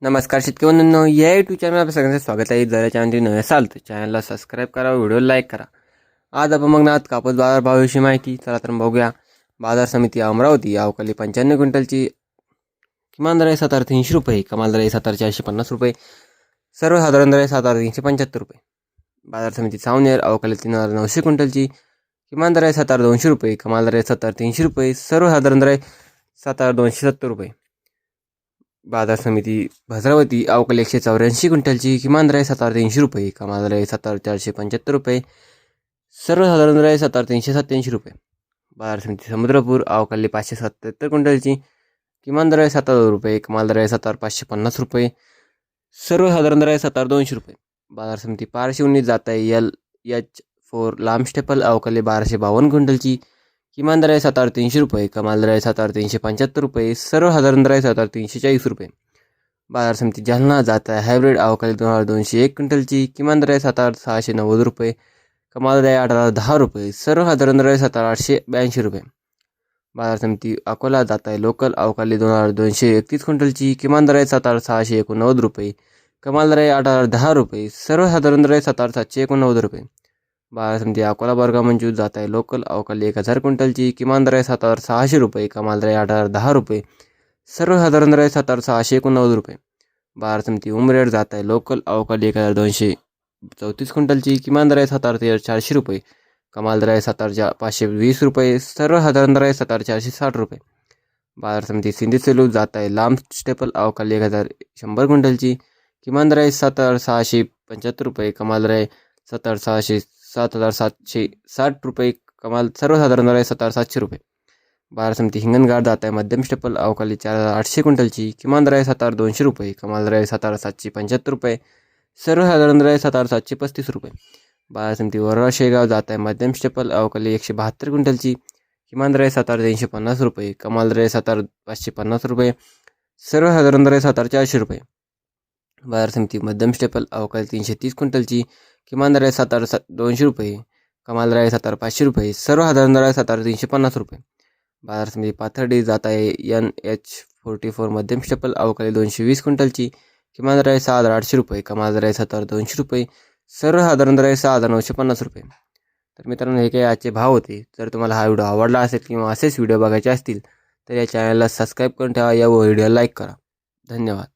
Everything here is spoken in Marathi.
नमस्कार शेतकरी बंधूंनो, या यूट्यूब चॅनल आपल्या सगळ्यांचं स्वागत आहे. जर चॅनल नवे असाल तर चॅनलला सबस्क्राईब करा, व्हिडिओ लाईक करा. आज आपण बघणार कापूस बाजार भावाविषयी माहिती. चला तर बघूया. बाजार समिती अमरावती अवकाली 95 क्विंटलची किमान दर आहे 7,300 रुपये, कमाल दर आहे 7,450 रुपये, सर्वसाधारण दर आहे 7,375 रुपये. बाजार समिती सावनेर अवकाली 3,900 क्विंटलची किमान दर आहे 7,200 रुपये, कमाल दर आहे 7,300 रुपये, सर्वसाधारण दर आहे 7,270 रुपये. बाजार समिती भद्रावती अवकाली 184 क्विंटलची किमान दर आहे 7,300 रुपये, कमाल दर आहे 7,475 रुपये, सर्वसाधारण दर आहे 7,387 रुपये. बाजार समिती समुद्रपूर अवकाली 577 क्विंटलची किमान दर आहे 7,000 रुपये, कमाल दर आहे 7,550 रुपये, सर्वसाधारण दर आहे 7,200 रुपये. बाजार समिती पारशिवनी जात आहे LH4 लांब स्टेपल अवकाली 1252 क्विंटलची किमान दर आहे 7,300 रुपये, कमाल दर आहे 7,375 रुपये, सर्वसाधारण दर आहे 7,340 रुपये. बाजार समिती जालना जात आहे हायब्रिड अवकाली 2,201 क्विंटलची किमान दर आहे 7,690 रुपये, कमाल दर आहे 8,010 रुपये, सर्वसाधारण दर आहे 7,882 रुपये. बाजार समिती अकोला जात आहे लोकल अवकाली 2,231 क्विंटलची किमान दर आहे 7,689 रुपये, कमाल दर आहे 8,010 रुपये, सर्वसाधारण दर आहे 7,789 रुपये. बाजार समिती अकोला बर्गा मंजूर जात आहे लोकल अवकाली 1,000 क्विंटलची किमान दर आहे 7,600 रुपये, कमाल दर आहे 8,010 रुपये, सर्वसाधारण दर आहे 7,689 रुपये. बाजार समिती उमरेड जात आहे लोकल अवकाली 1,234 क्विंटलची किमान दर आहे 7,400 रुपये, कमाल दर आहे 7,520 रुपये, सर्वसाधारण दर आहे 7,460 रुपये. बाजार समिती सिंधी सेलू जात आहे लांब स्टेपल अवकाली 1,100 क्विंटलची किमान दर आहे 7,675 रुपये, कमाल दर आहे 7,760 रुपये, कमाल सर्वसाधारण दर आहे 7,700 रुपये. बाजार समिती हिंगणघाट जात आहे मध्यम स्टेपल अवकाली 4,800 क्विंटलची किमान दर आहे 7,200 रुपये, कमाल दर आहे 7,775 रुपये, सर्वसाधारण दर आहे 7,735 रुपये. बाजार समिती वरोरा शेगाव जात आहे मध्यम स्टेपल अवकाली 172 क्विंटलची किमान दर आहे 7,350 रुपये, कमाल दर आहे 7,550 रुपये, सर्वसाधारण दर आहे 7,400 रुपये. बाजार समिती मध्यम स्टेपल अवकाली 330 क्विंटलची किमान दर आहे 7,200 रुपये, कमाल दर आहे 7,500 रुपये, सर्वसाधारण दर आहे 7,350 रुपये. बाजार समिती पाथर्डी जात आहे NH44 मध्यम स्टेपल अवकाली 220 क्विंटलची किमान दर आहे 6,800 रुपये, कमाल दर आहे 7,200 रुपये, सर्वसाधारण दर आहे 6,950 रुपये. तर मित्रांनो, हे काही आजचे भाव होते. जर तुम्हाला हा व्हिडिओ आवडला असेल किंवा असेच व्हिडिओ बघायचे असतील तर या चॅनलला सबस्क्राईब करून ठेवा, या व्हिडिओला लाईक करा. धन्यवाद.